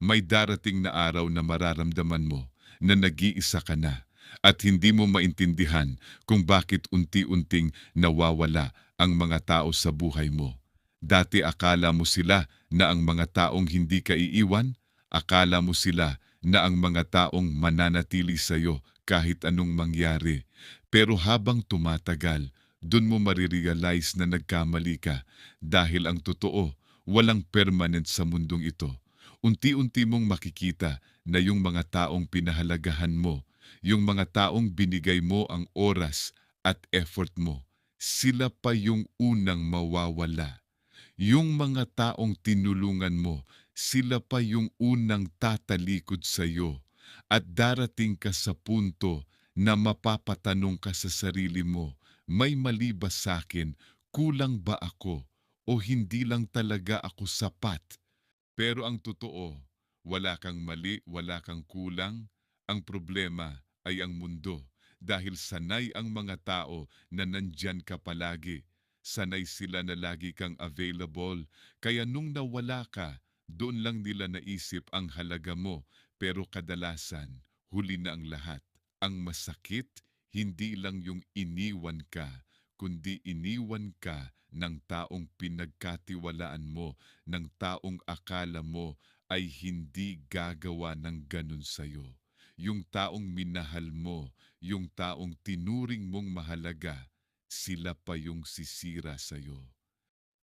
May darating na araw na mararamdaman mo na nag-iisa ka na at hindi mo maintindihan kung bakit unti-unting nawawala ang mga tao sa buhay mo. Dati akala mo sila na ang mga taong hindi ka iiwan, akala mo sila na ang mga taong mananatili sa iyo kahit anong mangyari. Pero habang tumatagal, dun mo marirealize na nagkamali ka dahil ang totoo, walang permanent sa mundong ito. Unti-unti mong makikita na yung mga taong pinahalagahan mo, yung mga taong binigay mo ang oras at effort mo, sila pa yung unang mawawala. Yung mga taong tinulungan mo, sila pa yung unang tatalikod sa iyo. At darating ka sa punto na mapapatanong ka sa sarili mo, may mali ba sa akin? Kulang ba ako? O hindi lang talaga ako sapat? Pero ang totoo, wala kang mali, wala kang kulang. Ang problema ay ang mundo dahil sanay ang mga tao na nandyan ka palagi. Sanay sila na lagi kang available. Kaya nung nawala ka, doon lang nila naisip ang halaga mo. Pero kadalasan, huli na ang lahat. Ang masakit, hindi lang yung iniwan ka, kundi iniwan ka ng taong pinagkatiwalaan mo, ng taong akala mo ay hindi gagawa ng ganun sa'yo. Yung taong minahal mo, yung taong tinuring mong mahalaga, sila pa yung sisira sa'yo.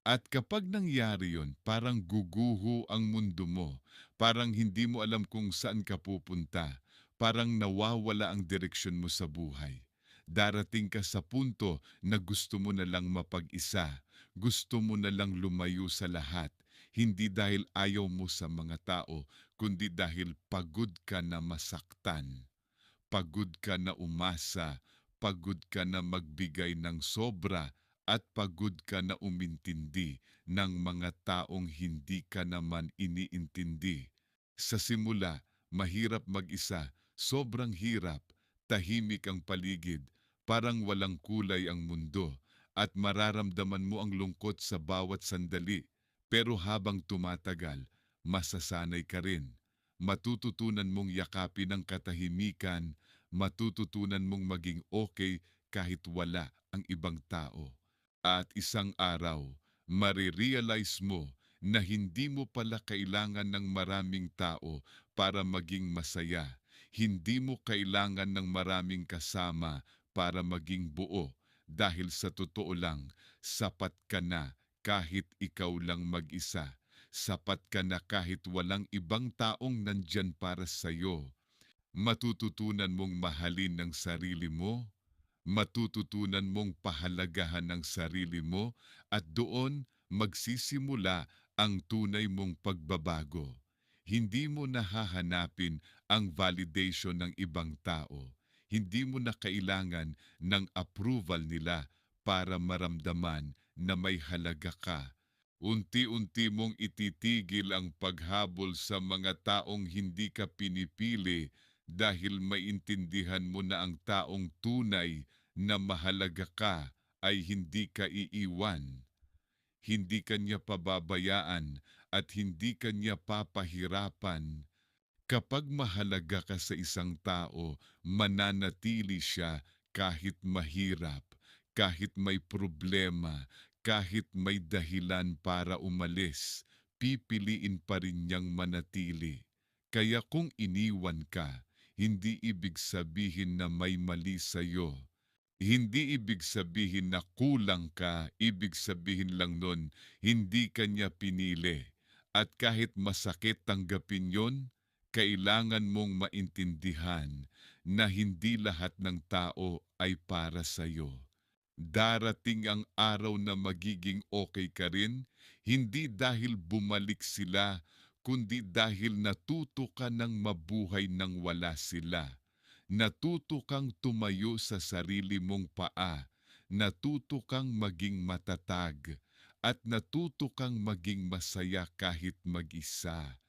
At kapag nangyari yon, parang guguho ang mundo mo, parang hindi mo alam kung saan ka pupunta, parang nawawala ang direksyon mo sa buhay. Darating ka sa punto na gusto mo na lang mapag-isa, gusto mo na lang lumayo sa lahat, hindi dahil ayaw mo sa mga tao, kundi dahil pagod ka na masaktan. Pagod ka na umasa, pagod ka na magbigay ng sobra, at pagod ka na umintindi ng mga taong hindi ka naman iniintindi. Sa simula, mahirap mag-isa, sobrang hirap, tahimik ang paligid, parang walang kulay ang mundo, at mararamdaman mo ang lungkot sa bawat sandali. Pero habang tumatagal, masasanay ka rin. Matututunan mong yakapin ang katahimikan, matututunan mong maging okay kahit wala ang ibang tao. At isang araw, marirealize mo na hindi mo pala kailangan ng maraming tao para maging masaya. Hindi mo kailangan ng maraming kasama para maging buo. Dahil sa totoo lang, sapat ka na kahit ikaw lang mag-isa. Sapat ka na kahit walang ibang taong nandyan para sa'yo. Matututunan mong mahalin ng sarili mo, matututunan mong pahalagahan ng sarili mo, at doon magsisimula ang tunay mong pagbabago. Hindi mo nahahanapin ang validation ng ibang tao. Hindi mo na kailangan ng approval nila para maramdaman na may halaga ka. Unti-unti mong ititigil ang paghabol sa mga taong hindi ka pinipili dahil maintindihan mo na ang taong tunay na mahalaga ka ay hindi ka iiwan. Hindi ka niya pababayaan at hindi ka niya papahirapan. Kapag mahalaga ka sa isang tao, mananatili siya kahit mahirap, kahit may problema, kahit may dahilan para umalis, pipiliin pa rin niyang manatili. Kaya kung iniwan ka, hindi ibig sabihin na may mali sa'yo. Hindi ibig sabihin na kulang ka, ibig sabihin lang nun, hindi ka niya pinili. At kahit masakit tanggapin yon, kailangan mong maintindihan na hindi lahat ng tao ay para sa iyo. Darating ang araw na magiging okay ka rin, hindi dahil bumalik sila, kundi dahil natuto ka ng mabuhay nang wala sila. Natuto kang tumayo sa sarili mong paa, natuto kang maging matatag, at natuto kang maging masaya kahit mag-isa.